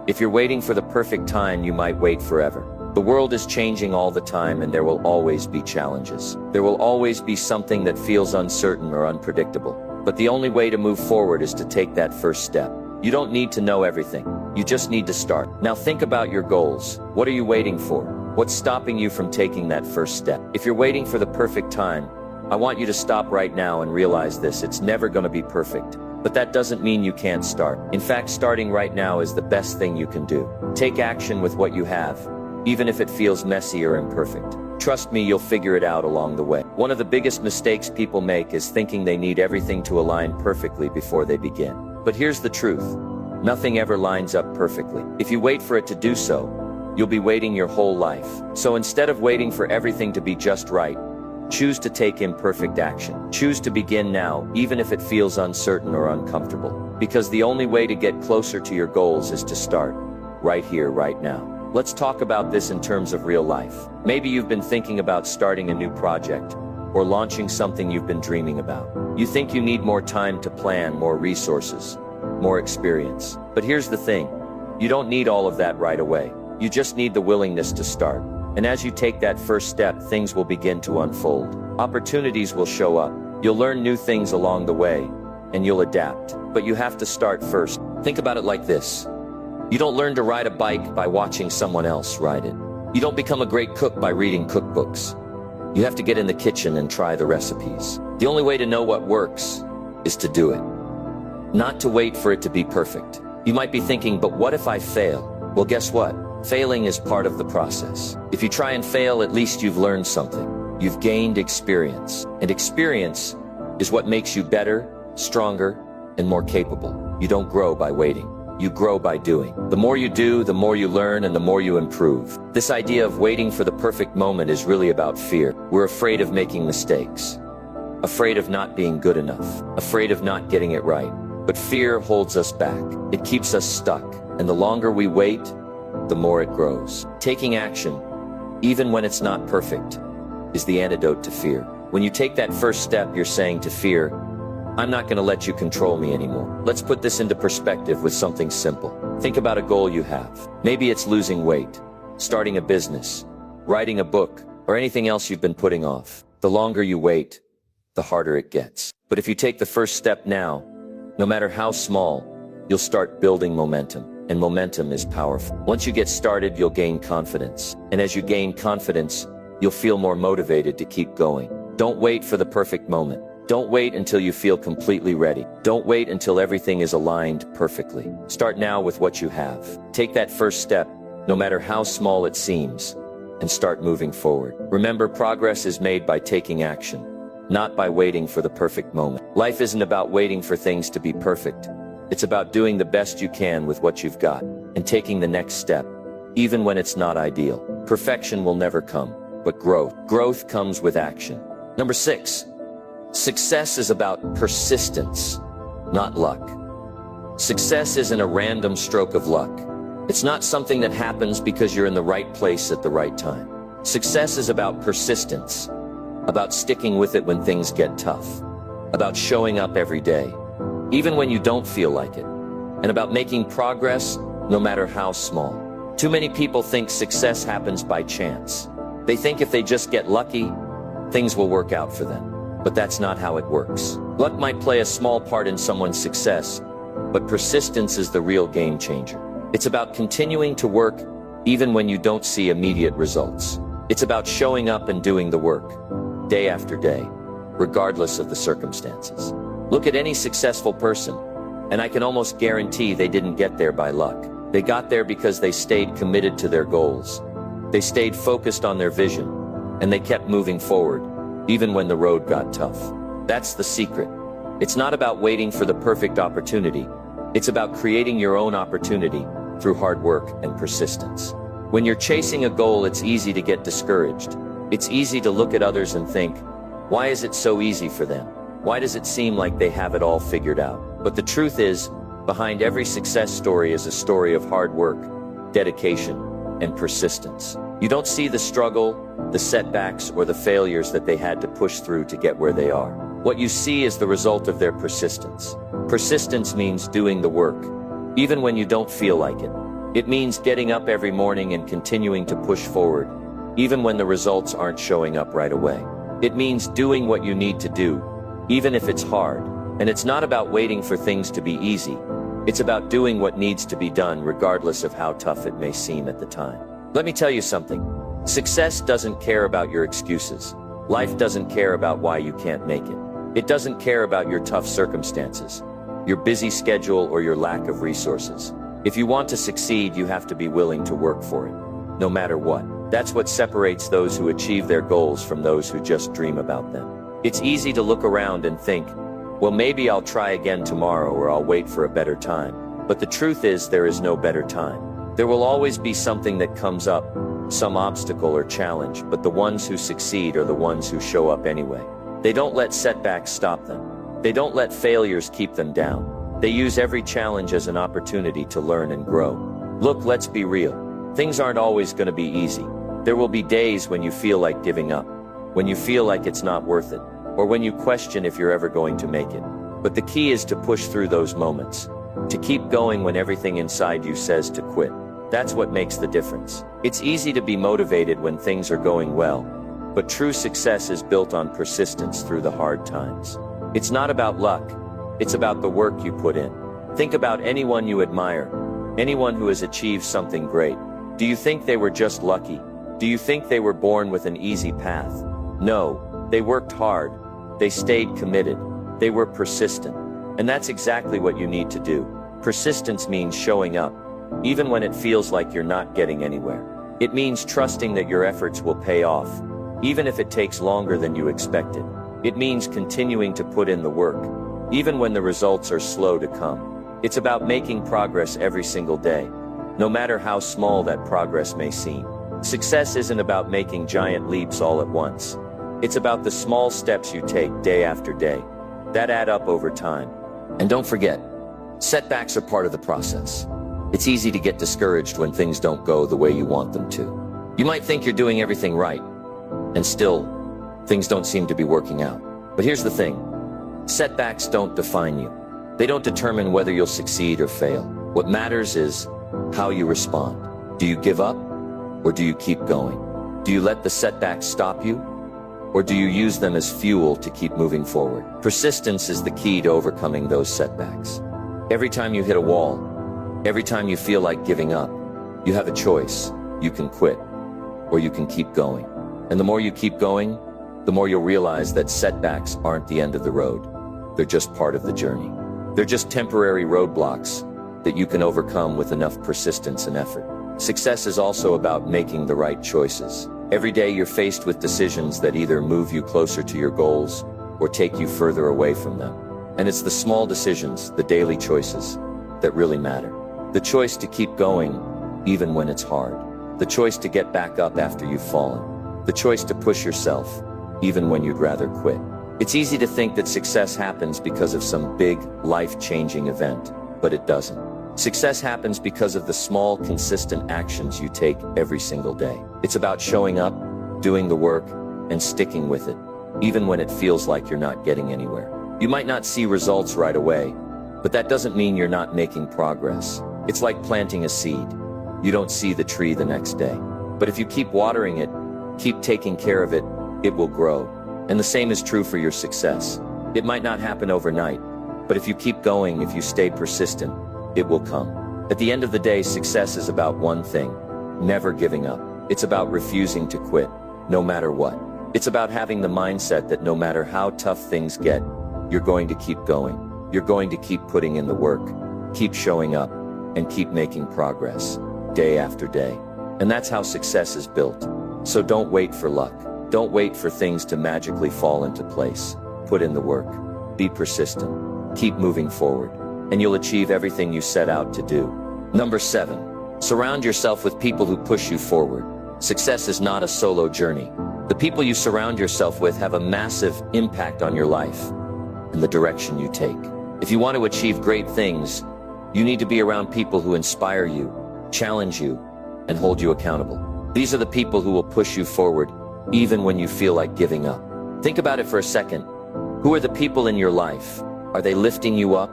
if you're waiting for the perfect time, you might wait forever. The world is changing all the time, and there will always be challenges. There will always be something that feels uncertain or unpredictable. But the only way to move forward is to take that first step. You don't need to know everything. You just need to start. Now think about your goals. What are you waiting for? What's stopping you from taking that first step? If you're waiting for the perfect time, I want you to stop right now and realize this: it's never going to be perfect. But that doesn't mean you can't start. In fact, starting right now is the best thing you can do. Take action with what you have, even if it feels messy or imperfect. Trust me, you'll figure it out along the way. One of the biggest mistakes people make is thinking they need everything to align perfectly before they begin. But here's the truth. Nothing ever lines up perfectly. If you wait for it to do so, you'll be waiting your whole life. So instead of waiting for everything to be just right, choose to take imperfect action. Choose to begin now, even if it feels uncertain or uncomfortable. Because the only way to get closer to your goals is to start right here, right now. Let's talk about this in terms of real life. Maybe you've been thinking about starting a new project or launching something you've been dreaming about. You think you need more time to plan, more resources, more experience. But here's the thing. You don't need all of that right away. You just need the willingness to start. And as you take that first step, things will begin to unfold. Opportunities will show up. You'll learn new things along the way, and you'll adapt. But you have to start first. Think about it like this. You don't learn to ride a bike by watching someone else ride it. You don't become a great cook by reading cookbooks. You have to get in the kitchen and try the recipes. The only way to know what works is to do it, not to wait for it to be perfect. You might be thinking, but what if I fail? Well, guess what? Failing is part of the process. If you try and fail, at least you've learned something. You've gained experience. And experience is what makes you better, stronger, and more capable. You don't grow by waiting. You grow by doing. The more you do, the more you learn, and the more you improve. This idea of waiting for the perfect moment is really about fear. We're afraid of making mistakes, afraid of not being good enough, afraid of not getting it right. But fear holds us back. It keeps us stuck. And the longer we wait, the more it grows. Taking action, even when it's not perfect, is the antidote to fear. When you take that first step, you're saying to fear, I'm not going to let you control me anymore. Let's put this into perspective with something simple. Think about a goal you have. Maybe it's losing weight, starting a business, writing a book, or anything else you've been putting off. The longer you wait, the harder it gets. But if you take the first step now, no matter how small, you'll start building momentum. And momentum is powerful. Once you get started, you'll gain confidence. And as you gain confidence, you'll feel more motivated to keep going. Don't wait for the perfect moment. Don't wait until you feel completely ready. Don't wait until everything is aligned perfectly. Start now with what you have. Take that first step, no matter how small it seems, and start moving forward. Remember, progress is made by taking action, not by waiting for the perfect moment. Life isn't about waiting for things to be perfect. It's about doing the best you can with what you've got and taking the next step, even when it's not ideal. Perfection will never come, but growth comes with action. Number 6. Success is about persistence, not luck. Success isn't a random stroke of luck. It's not something that happens because you're in the right place at the right time. Success is about persistence, about sticking with it when things get tough, about showing up every day, even when you don't feel like it, and about making progress no matter how small. Too many people think success happens by chance. They think if they just get lucky, things will work out for them. But that's not how it works. Luck might play a small part in someone's success, but persistence is the real game changer. It's about continuing to work even when you don't see immediate results. It's about showing up and doing the work, day after day, regardless of the circumstances. Look at any successful person, and I can almost guarantee they didn't get there by luck. They got there because they stayed committed to their goals. They stayed focused on their vision, and they kept moving forward, even when the road got tough. That's the secret. It's not about waiting for the perfect opportunity. It's about creating your own opportunity through hard work and persistence. When you're chasing a goal, it's easy to get discouraged. It's easy to look at others and think, why is it so easy for them? Why does it seem like they have it all figured out? But the truth is, behind every success story is a story of hard work, dedication, and persistence. You don't see the struggle, the setbacks, or the failures that they had to push through to get where they are. What you see is the result of their persistence. Persistence means doing the work, even when you don't feel like it. It means getting up every morning and continuing to push forward, even when the results aren't showing up right away. It means doing what you need to do, even if it's hard. And it's not about waiting for things to be easy. It's about doing what needs to be done regardless of how tough it may seem at the time. Let me tell you something. Success doesn't care about your excuses. Life doesn't care about why you can't make it. It doesn't care about your tough circumstances, your busy schedule, or your lack of resources. If you want to succeed, you have to be willing to work for it, no matter what. That's what separates those who achieve their goals from those who just dream about them. It's easy to look around and think, well, maybe I'll try again tomorrow, or I'll wait for a better time. But the truth is, there is no better time. There will always be something that comes up, some obstacle or challenge, but the ones who succeed are the ones who show up anyway. They don't let setbacks stop them. They don't let failures keep them down. They use every challenge as an opportunity to learn and grow. Look, let's be real. Things aren't always going to be easy. There will be days when you feel like giving up, when you feel like it's not worth it, or when you question if you're ever going to make it. But the key is to push through those moments, to keep going when everything inside you says to quit. That's what makes the difference. It's easy to be motivated when things are going well, but true success is built on persistence through the hard times. It's not about luck. It's about the work you put in. Think about anyone you admire, anyone who has achieved something great. Do you think they were just lucky? Do you think they were born with an easy path? No, they worked hard. They stayed committed. They were persistent. And that's exactly what you need to do. Persistence means showing up, even when it feels like you're not getting anywhere. It means trusting that your efforts will pay off, even if it takes longer than you expected. It means continuing to put in the work, even when the results are slow to come. It's about making progress every single day, no matter how small that progress may seem. Success isn't about making giant leaps all at once. It's about the small steps you take day after day that add up over time. And don't forget, setbacks are part of the process. It's easy to get discouraged when things don't go the way you want them to. You might think you're doing everything right, and still, things don't seem to be working out. But here's the thing. Setbacks don't define you. They don't determine whether you'll succeed or fail. What matters is how you respond. Do you give up, or do you keep going? Do you let the setbacks stop you, or do you use them as fuel to keep moving forward? Persistence is the key to overcoming those setbacks. Every time you hit a wall, every time you feel like giving up, you have a choice. You can quit, or you can keep going. And the more you keep going, the more you'll realize that setbacks aren't the end of the road. They're just part of the journey. They're just temporary roadblocks that you can overcome with enough persistence and effort. Success is also about making the right choices. Every day you're faced with decisions that either move you closer to your goals or take you further away from them. And it's the small decisions, the daily choices, that really matter. The choice to keep going even when it's hard. The choice to get back up after you've fallen. The choice to push yourself even when you'd rather quit. It's easy to think that success happens because of some big, life-changing event, but it doesn't. Success happens because of the small, consistent actions you take every single day. It's about showing up, doing the work, and sticking with it, even when it feels like you're not getting anywhere. You might not see results right away, but that doesn't mean you're not making progress. It's like planting a seed. You don't see the tree the next day. But if you keep watering it, keep taking care of it, it will grow. And the same is true for your success. It might not happen overnight, but if you keep going, if you stay persistent, it will come. At the end of the day, success is about one thing: never giving up. It's about refusing to quit, no matter what. It's about having the mindset that no matter how tough things get, you're going to keep going. You're going to keep putting in the work, keep showing up, and keep making progress, day after day. And that's how success is built. So don't wait for luck. Don't wait for things to magically fall into place. Put in the work. Be persistent. Keep moving forward, and you'll achieve everything you set out to do. Number 7. Surround yourself with people who push you forward. Success is not a solo journey. The people you surround yourself with have a massive impact on your life and the direction you take. If you want to achieve great things, you need to be around people who inspire you, challenge you, and hold you accountable. These are the people who will push you forward, even when you feel like giving up. Think about it for a second. Who are the people in your life? Are they lifting you up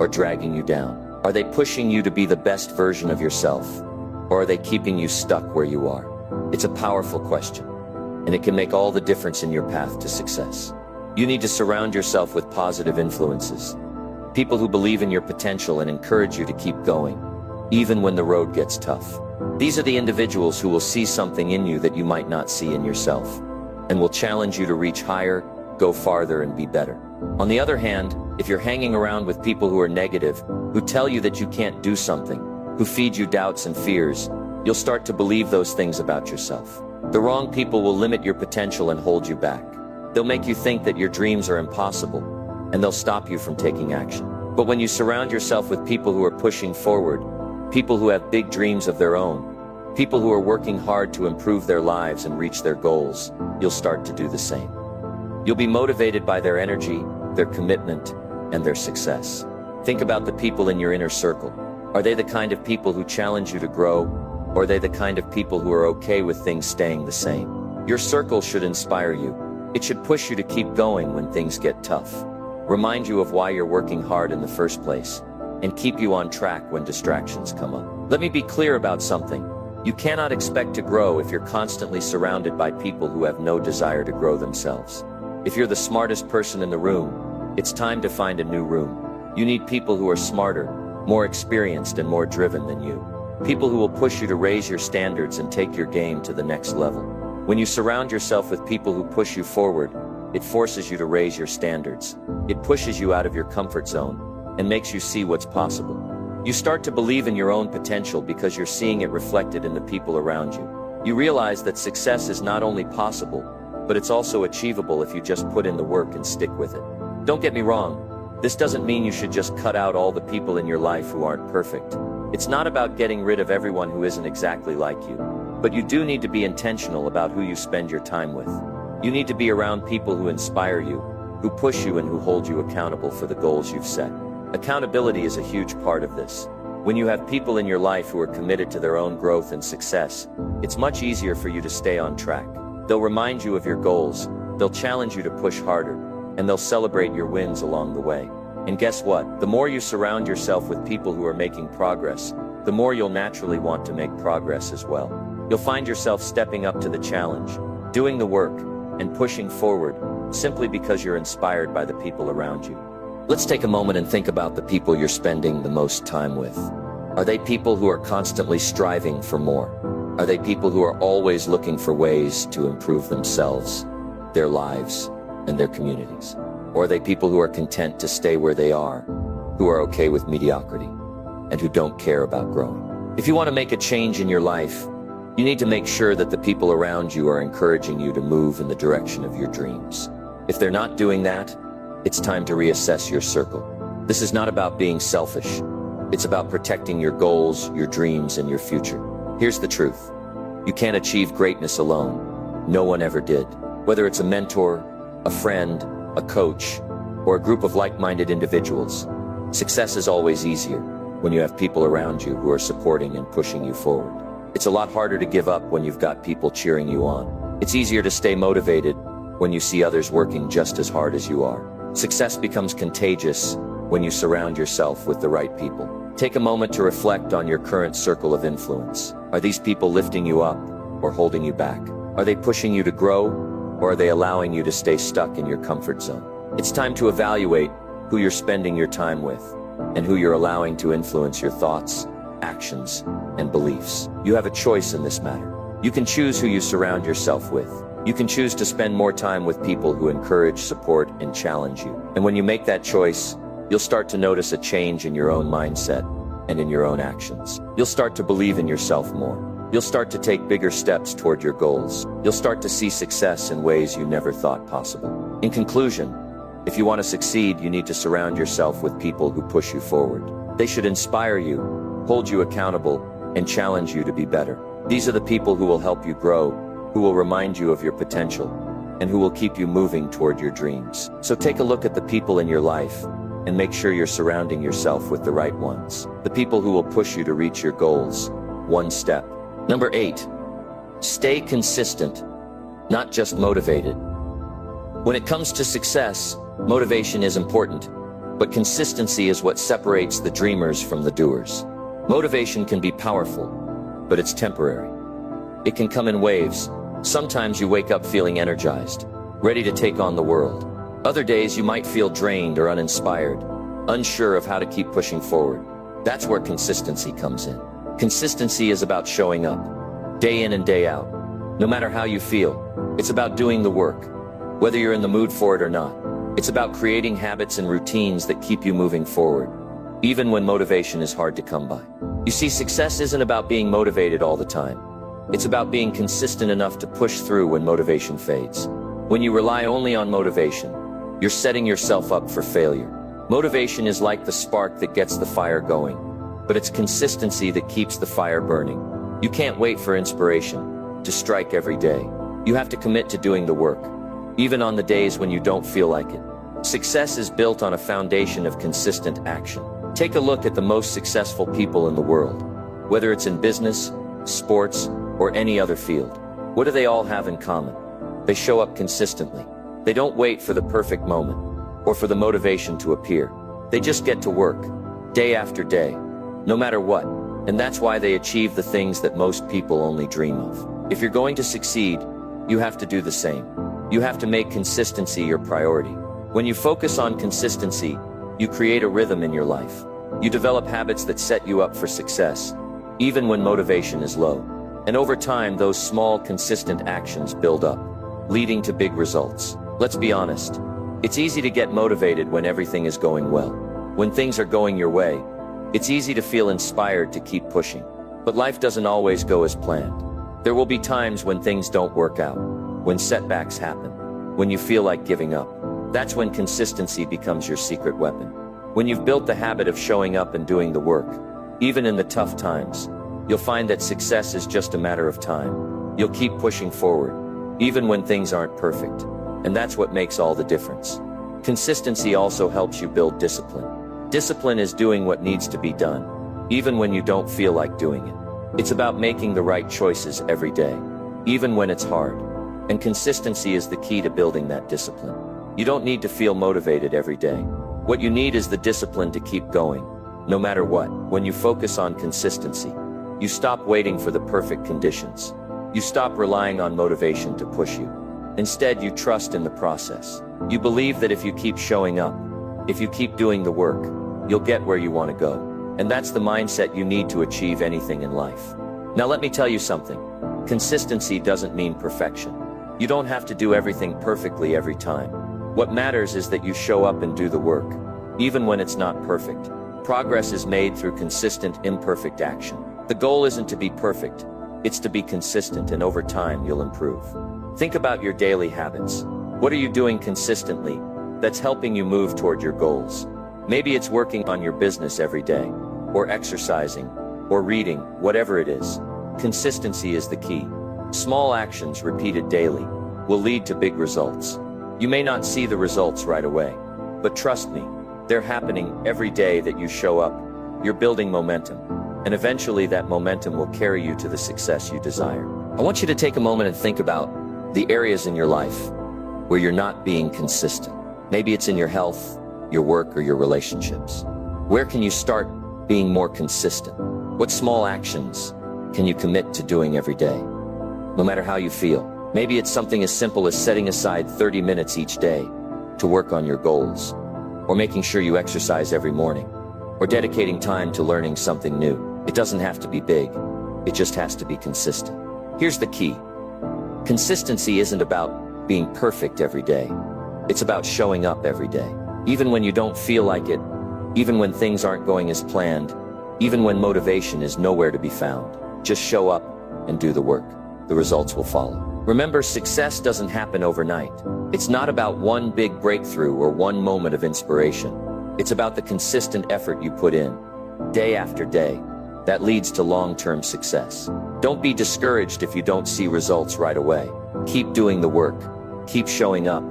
or dragging you down? Are they pushing you to be the best version of yourself? Or are they keeping you stuck where you are? It's a powerful question, and it can make all the difference in your path to success. You need to surround yourself with positive influences. People who believe in your potential and encourage you to keep going, even when the road gets tough. These are the individuals who will see something in you that you might not see in yourself, and will challenge you to reach higher, go farther, and be better. On the other hand, if you're hanging around with people who are negative, who tell you that you can't do something, who feed you doubts and fears, you'll start to believe those things about yourself. The wrong people will limit your potential and hold you back. They'll make you think that your dreams are impossible, and they'll stop you from taking action. But when you surround yourself with people who are pushing forward, people who have big dreams of their own, people who are working hard to improve their lives and reach their goals, you'll start to do the same. You'll be motivated by their energy, their commitment, and their success. Think about the people in your inner circle. Are they the kind of people who challenge you to grow, or are they the kind of people who are okay with things staying the same? Your circle should inspire you. It should push you to keep going when things get tough. Remind you of why you're working hard in the first place, and keep you on track when distractions come up. Let me be clear about something. You cannot expect to grow if you're constantly surrounded by people who have no desire to grow themselves. If you're the smartest person in the room, it's time to find a new room. You need people who are smarter, more experienced, and more driven than you. People who will push you to raise your standards and take your game to the next level. When you surround yourself with people who push you forward, it forces you to raise your standards. It pushes you out of your comfort zone and makes you see what's possible. You start to believe in your own potential because you're seeing it reflected in the people around you. You realize that success is not only possible, but it's also achievable if you just put in the work and stick with it. Don't get me wrong, this doesn't mean you should just cut out all the people in your life who aren't perfect. It's not about getting rid of everyone who isn't exactly like you. But you do need to be intentional about who you spend your time with. You need to be around people who inspire you, who push you, and who hold you accountable for the goals you've set. Accountability is a huge part of this. When you have people in your life who are committed to their own growth and success, it's much easier for you to stay on track. They'll remind you of your goals, they'll challenge you to push harder, and they'll celebrate your wins along the way. And guess what? The more you surround yourself with people who are making progress, the more you'll naturally want to make progress as well. You'll find yourself stepping up to the challenge, doing the work, and pushing forward, simply because you're inspired by the people around you. Let's take a moment and think about the people you're spending the most time with. Are they people who are constantly striving for more? Are they people who are always looking for ways to improve themselves, their lives, and their communities? Or are they people who are content to stay where they are, who are okay with mediocrity, and who don't care about growing? If you want to make a change in your life, you need to make sure that the people around you are encouraging you to move in the direction of your dreams. If they're not doing that, it's time to reassess your circle. This is not about being selfish. It's about protecting your goals, your dreams, and your future. Here's the truth. You can't achieve greatness alone. No one ever did. Whether it's a mentor, a friend, a coach, or a group of like-minded individuals, success is always easier when you have people around you who are supporting and pushing you forward. It's a lot harder to give up when you've got people cheering you on. It's easier to stay motivated when you see others working just as hard as you are. Success becomes contagious when you surround yourself with the right people. Take a moment to reflect on your current circle of influence. Are these people lifting you up or holding you back? Are they pushing you to grow, or are they allowing you to stay stuck in your comfort zone? It's time to evaluate who you're spending your time with and who you're allowing to influence your thoughts, actions, and beliefs. You have a choice in this matter. You can choose who you surround yourself with. You can choose to spend more time with people who encourage, support, and challenge you. And when you make that choice, you'll start to notice a change in your own mindset and in your own actions. You'll start to believe in yourself more. You'll start to take bigger steps toward your goals. You'll start to see success in ways you never thought possible. In conclusion, if you want to succeed, you need to surround yourself with people who push you forward. They should inspire you, hold you accountable, and challenge you to be better. These are the people who will help you grow, who will remind you of your potential, and who will keep you moving toward your dreams. So take a look at the people in your life and make sure you're surrounding yourself with the right ones. The people who will push you to reach your goals, one step. Number 8, stay consistent, not just motivated. When it comes to success, motivation is important, but consistency is what separates the dreamers from the doers. Motivation can be powerful, but it's temporary. It can come in waves. Sometimes you wake up feeling energized, ready to take on the world. Other days you might feel drained or uninspired, unsure of how to keep pushing forward. That's where consistency comes in. Consistency is about showing up, day in and day out. No matter how you feel, it's about doing the work, whether you're in the mood for it or not. It's about creating habits and routines that keep you moving forward, even when motivation is hard to come by. You see, success isn't about being motivated all the time. It's about being consistent enough to push through when motivation fades. When you rely only on motivation, you're setting yourself up for failure. Motivation is like the spark that gets the fire going, but it's consistency that keeps the fire burning. You can't wait for inspiration to strike every day. You have to commit to doing the work, even on the days when you don't feel like it. Success is built on a foundation of consistent action. Take a look at the most successful people in the world, whether it's in business, sports, or any other field. What do they all have in common? They show up consistently. They don't wait for the perfect moment or for the motivation to appear. They just get to work, day after day, no matter what. And that's why they achieve the things that most people only dream of. If you're going to succeed, you have to do the same. You have to make consistency your priority. When you focus on consistency, you create a rhythm in your life. You develop habits that set you up for success, even when motivation is low. And over time, those small, consistent actions build up, leading to big results. Let's be honest. It's easy to get motivated when everything is going well. When things are going your way, it's easy to feel inspired to keep pushing. But life doesn't always go as planned. There will be times when things don't work out, when setbacks happen, when you feel like giving up. That's when consistency becomes your secret weapon. When you've built the habit of showing up and doing the work, even in the tough times, you'll find that success is just a matter of time. You'll keep pushing forward, even when things aren't perfect. And that's what makes all the difference. Consistency also helps you build discipline. Discipline is doing what needs to be done, even when you don't feel like doing it. It's about making the right choices every day, even when it's hard. And consistency is the key to building that discipline. You don't need to feel motivated every day. What you need is the discipline to keep going, no matter what. When you focus on consistency, you stop waiting for the perfect conditions. You stop relying on motivation to push you. Instead, you trust in the process. You believe that if you keep showing up, if you keep doing the work, you'll get where you want to go. And that's the mindset you need to achieve anything in life. Now let me tell you something. Consistency doesn't mean perfection. You don't have to do everything perfectly every time. What matters is that you show up and do the work, even when it's not perfect. Progress is made through consistent, imperfect action. The goal isn't to be perfect, it's to be consistent, and over time you'll improve. Think about your daily habits. What are you doing consistently that's helping you move toward your goals? Maybe it's working on your business every day, or exercising, or reading, whatever it is. Consistency is the key. Small actions repeated daily will lead to big results. You may not see the results right away, but trust me, they're happening every day that you show up. You're building momentum, and eventually that momentum will carry you to the success you desire. I want you to take a moment and think about the areas in your life where you're not being consistent. Maybe it's in your health, your work, or your relationships. Where can you start being more consistent. What small actions can you commit to doing every day, no matter how you feel? Maybe it's something as simple as setting aside 30 minutes each day to work on your goals, or making sure you exercise every morning, or dedicating time to learning something new. It doesn't have to be big, it just has to be consistent. Here's the key. Consistency isn't about being perfect every day. It's about showing up every day. Even when you don't feel like it, even when things aren't going as planned, even when motivation is nowhere to be found, just show up and do the work. The results will follow. Remember, success doesn't happen overnight. It's not about one big breakthrough or one moment of inspiration. It's about the consistent effort you put in, day after day, that leads to long-term success. Don't be discouraged if you don't see results right away. Keep doing the work, keep showing up,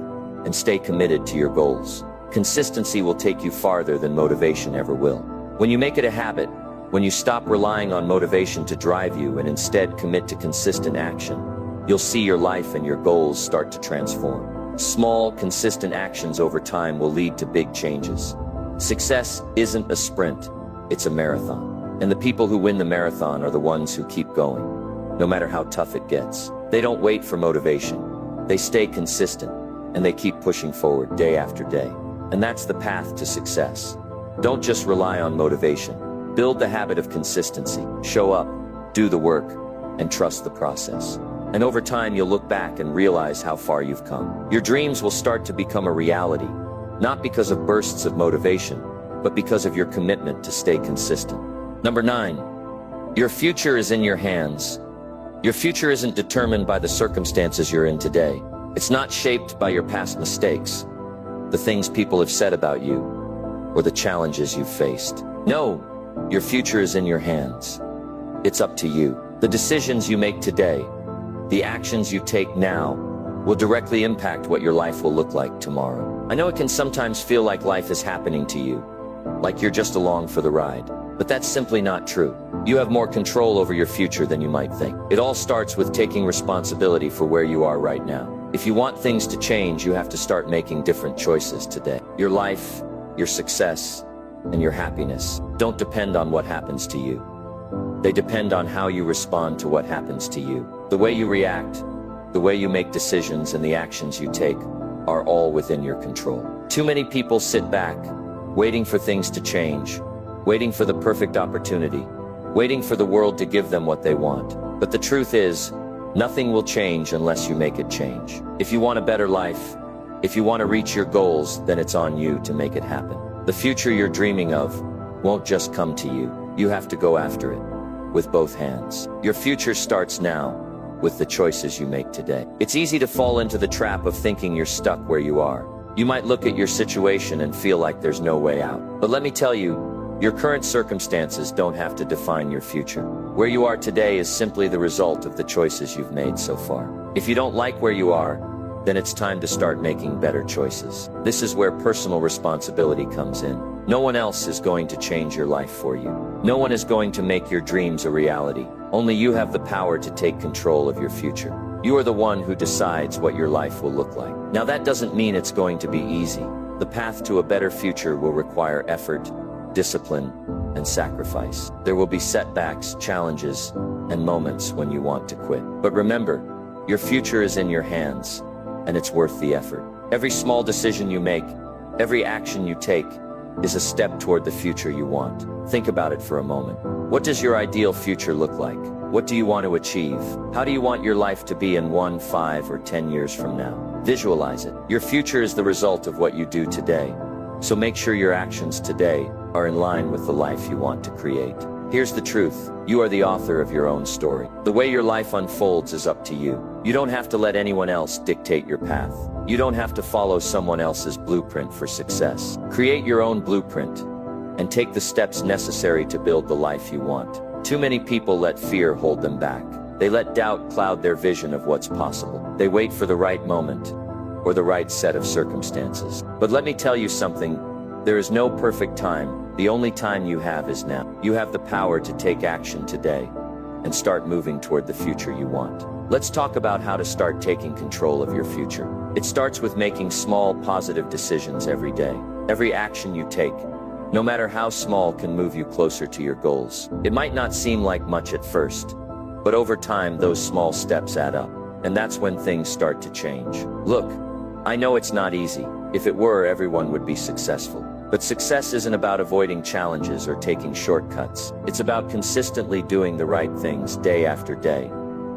and stay committed to your goals. Consistency will take you farther than motivation ever will. When you make it a habit, when you stop relying on motivation to drive you and instead commit to consistent action, you'll see your life and your goals start to transform. Small, consistent actions over time will lead to big changes. Success isn't a sprint, it's a marathon. And the people who win the marathon are the ones who keep going, no matter how tough it gets. They don't wait for motivation. They stay consistent, and they keep pushing forward day after day. And that's the path to success. Don't just rely on motivation. Build the habit of consistency. Show up, do the work, and trust the process. And over time, you'll look back and realize how far you've come. Your dreams will start to become a reality, not because of bursts of motivation, but because of your commitment to stay consistent. Number 9, your future is in your hands. Your future isn't determined by the circumstances you're in today. It's not shaped by your past mistakes, the things people have said about you, or the challenges you've faced. No, your future is in your hands. It's up to you. The decisions you make today, the actions you take now, will directly impact what your life will look like tomorrow. I know it can sometimes feel like life is happening to you, like you're just along for the ride. But that's simply not true. You have more control over your future than you might think. It all starts with taking responsibility for where you are right now. If you want things to change, you have to start making different choices today. Your life, your success, and your happiness don't depend on what happens to you. They depend on how you respond to what happens to you. The way you react, the way you make decisions, and the actions you take are all within your control. Too many people sit back, waiting for things to change, waiting for the perfect opportunity, waiting for the world to give them what they want. But the truth is, nothing will change unless you make it change. If you want a better life, if you want to reach your goals, then it's on you to make it happen. The future you're dreaming of won't just come to you. You have to go after it with both hands. Your future starts now with the choices you make today. It's easy to fall into the trap of thinking you're stuck where you are. You might look at your situation and feel like there's no way out. But let me tell you, your current circumstances don't have to define your future. Where you are today is simply the result of the choices you've made so far. If you don't like where you are, then it's time to start making better choices. This is where personal responsibility comes in. No one else is going to change your life for you. No one is going to make your dreams a reality. Only you have the power to take control of your future. You are the one who decides what your life will look like. Now, that doesn't mean it's going to be easy. The path to a better future will require effort, discipline, and sacrifice. There will be setbacks, challenges, and moments when you want to quit. But remember, your future is in your hands, and it's worth the effort. Every small decision you make, every action you take, is a step toward the future you want. Think about it for a moment. What does your ideal future look like? What do you want to achieve? How do you want your life to be in 1, 5, or 10 years from now? Visualize it. Your future is the result of what you do today. So make sure your actions today are in line with the life you want to create. Here's the truth. You are the author of your own story. The way your life unfolds is up to you. You don't have to let anyone else dictate your path. You don't have to follow someone else's blueprint for success. Create your own blueprint and take the steps necessary to build the life you want. Too many people let fear hold them back. They let doubt cloud their vision of what's possible. They wait for the right moment or the right set of circumstances. But let me tell you something. There is no perfect time. The only time you have is now. You have the power to take action today and start moving toward the future you want. Let's talk about how to start taking control of your future. It starts with making small, positive decisions every day. Every action you take, no matter how small, can move you closer to your goals. It might not seem like much at first, but over time, those small steps add up. And that's when things start to change. Look, I know it's not easy. If it were, everyone would be successful. But success isn't about avoiding challenges or taking shortcuts. It's about consistently doing the right things day after day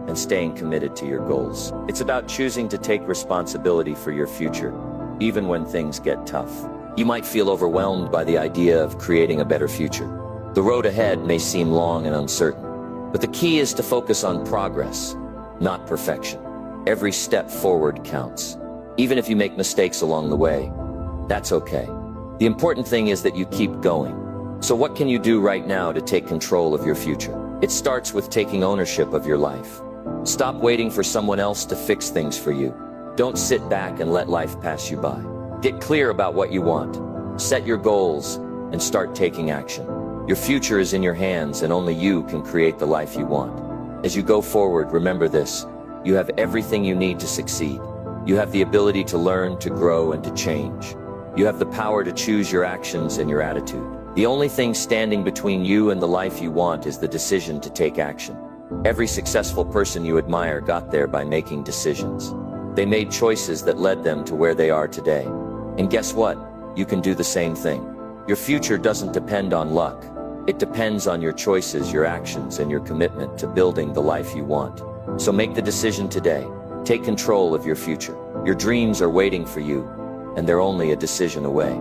and staying committed to your goals. It's about choosing to take responsibility for your future, even when things get tough. You might feel overwhelmed by the idea of creating a better future. The road ahead may seem long and uncertain, but the key is to focus on progress, not perfection. Every step forward counts. Even if you make mistakes along the way, that's okay. The important thing is that you keep going. So what can you do right now to take control of your future? It starts with taking ownership of your life. Stop waiting for someone else to fix things for you. Don't sit back and let life pass you by. Get clear about what you want. Set your goals and start taking action. Your future is in your hands, and only you can create the life you want. As you go forward, remember this: you have everything you need to succeed. You have the ability to learn, to grow, and to change. You have the power to choose your actions and your attitude. The only thing standing between you and the life you want is the decision to take action. Every successful person you admire got there by making decisions. They made choices that led them to where they are today. And guess what? You can do the same thing. Your future doesn't depend on luck. It depends on your choices, your actions, and your commitment to building the life you want. So make the decision today. Take control of your future. Your dreams are waiting for you, and they're only a decision away.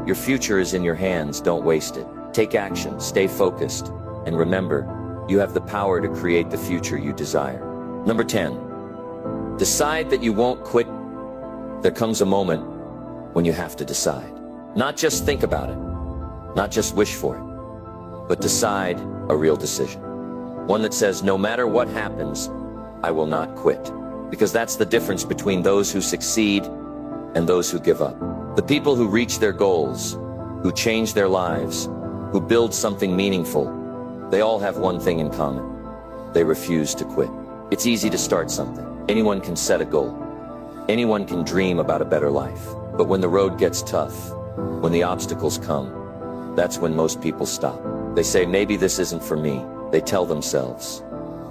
Your future is in your hands, don't waste it. Take action, stay focused, and remember, you have the power to create the future you desire. Number 10, decide that you won't quit. There comes a moment when you have to decide. Not just think about it, not just wish for it, but decide a real decision. One that says, no matter what happens, I will not quit. Because that's the difference between those who succeed and those who give up. The people who reach their goals, who change their lives, who build something meaningful, they all have one thing in common: they refuse to quit. It's easy to start something. Anyone can set a goal. Anyone can dream about a better life. But when the road gets tough, when the obstacles come, that's when most people stop. They say, maybe this isn't for me. They tell themselves,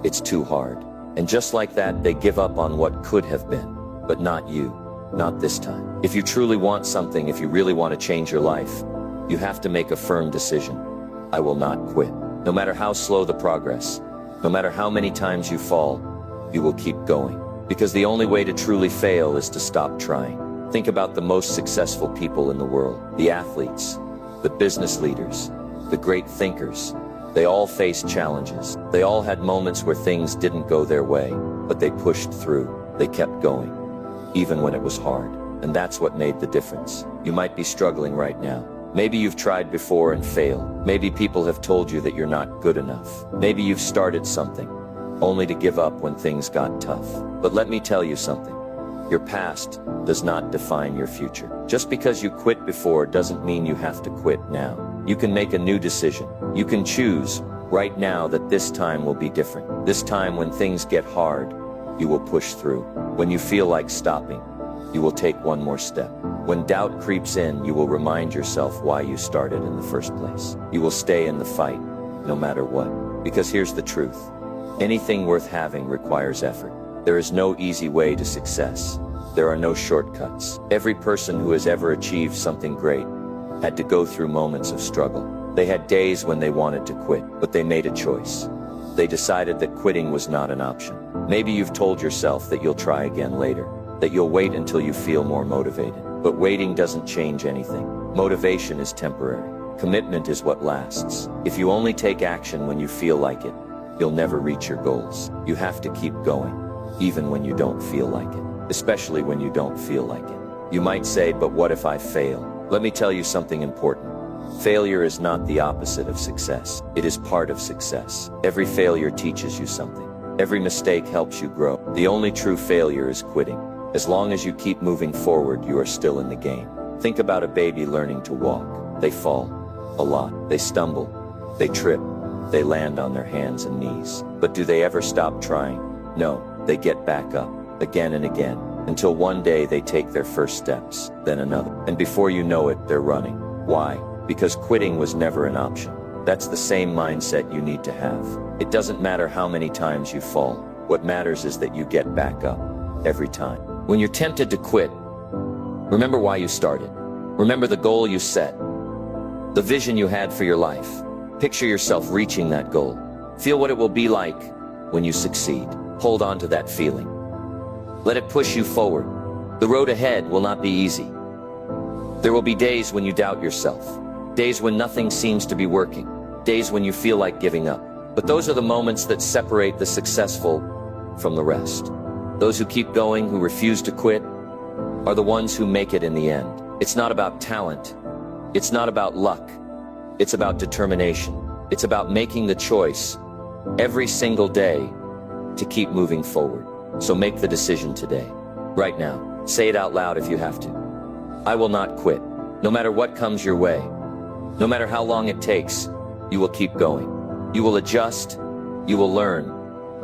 it's too hard. And just like that, they give up on what could have been. But not you. Not this time. If you truly want something, if you really want to change your life, you have to make a firm decision. I will not quit. No matter how slow the progress, no matter how many times you fall, you will keep going. Because the only way to truly fail is to stop trying. Think about the most successful people in the world. The athletes, the business leaders, the great thinkers. They all faced challenges. They all had moments where things didn't go their way, but they pushed through. They kept going, even when it was hard. And that's what made the difference. You might be struggling right now. Maybe you've tried before and failed. Maybe people have told you that you're not good enough. Maybe you've started something, only to give up when things got tough. But let me tell you something. Your past does not define your future. Just because you quit before doesn't mean you have to quit now. You can make a new decision. You can choose right now that this time will be different. This time, when things get hard, you will push through. When you feel like stopping, you will take one more step. When doubt creeps in, you will remind yourself why you started in the first place. You will stay in the fight, no matter what. Because here's the truth. Anything worth having requires effort. There is no easy way to success. There are no shortcuts. Every person who has ever achieved something great had to go through moments of struggle. They had days when they wanted to quit, but they made a choice. They decided that quitting was not an option. Maybe you've told yourself that you'll try again later, that you'll wait until you feel more motivated. But waiting doesn't change anything. Motivation is temporary. Commitment is what lasts. If you only take action when you feel like it, you'll never reach your goals. You have to keep going, even when you don't feel like it. Especially when you don't feel like it. You might say, but what if I fail? Let me tell you something important. Failure is not the opposite of success. It is part of success. Every failure teaches you something. Every mistake helps you grow. The only true failure is quitting. As long as you keep moving forward, you are still in the game. Think about a baby learning to walk. They fall a lot. They stumble. They trip. They land on their hands and knees. But do they ever stop trying? No, they get back up again and again, until one day they take their first steps, then another. And before you know it, they're running. Why? because quitting was never an option. That's the same mindset you need to have. It doesn't matter how many times you fall. What matters is that you get back up every time. When you're tempted to quit, remember why you started. Remember the goal you set, the vision you had for your life. Picture yourself reaching that goal. Feel what it will be like when you succeed. Hold on to that feeling. Let it push you forward. The road ahead will not be easy. There will be days when you doubt yourself, days when nothing seems to be working, days when you feel like giving up. But those are the moments that separate the successful from the rest. Those who keep going, who refuse to quit, are the ones who make it in the end. It's not about talent. It's not about luck. It's about determination. It's about making the choice every single day to keep moving forward. So make the decision today, right now. Say it out loud if you have to. I will not quit. No matter what comes your way, no matter how long it takes, you will keep going. You will adjust, you will learn,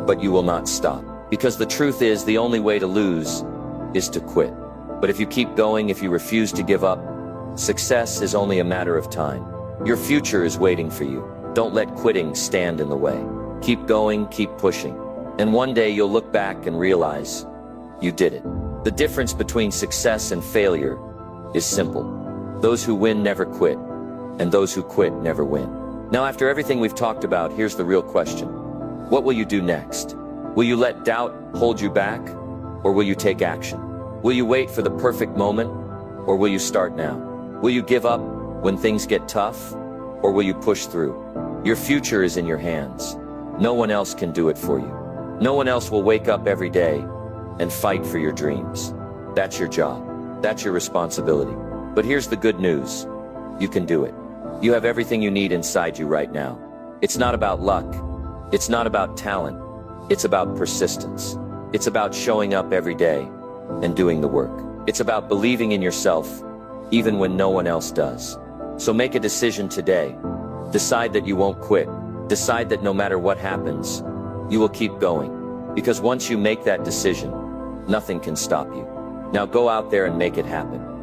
but you will not stop. Because the truth is, the only way to lose is to quit. But if you keep going, if you refuse to give up, success is only a matter of time. Your future is waiting for you. Don't let quitting stand in the way. Keep going, keep pushing. And one day you'll look back and realize you did it. The difference between success and failure is simple. Those who win never quit, and those who quit never win. Now, after everything we've talked about, here's the real question. What will you do next? Will you let doubt hold you back, or will you take action? Will you wait for the perfect moment, or will you start now? Will you give up when things get tough, or will you push through? Your future is in your hands. No one else can do it for you. No one else will wake up every day and fight for your dreams. That's your job. That's your responsibility. But here's the good news. You can do it. You have everything you need inside you right now. It's not about luck. It's not about talent. It's about persistence. It's about showing up every day and doing the work. It's about believing in yourself even when no one else does. So make a decision today. Decide that you won't quit. Decide that no matter what happens, you will keep going. Because once you make that decision, nothing can stop you. Now go out there and make it happen.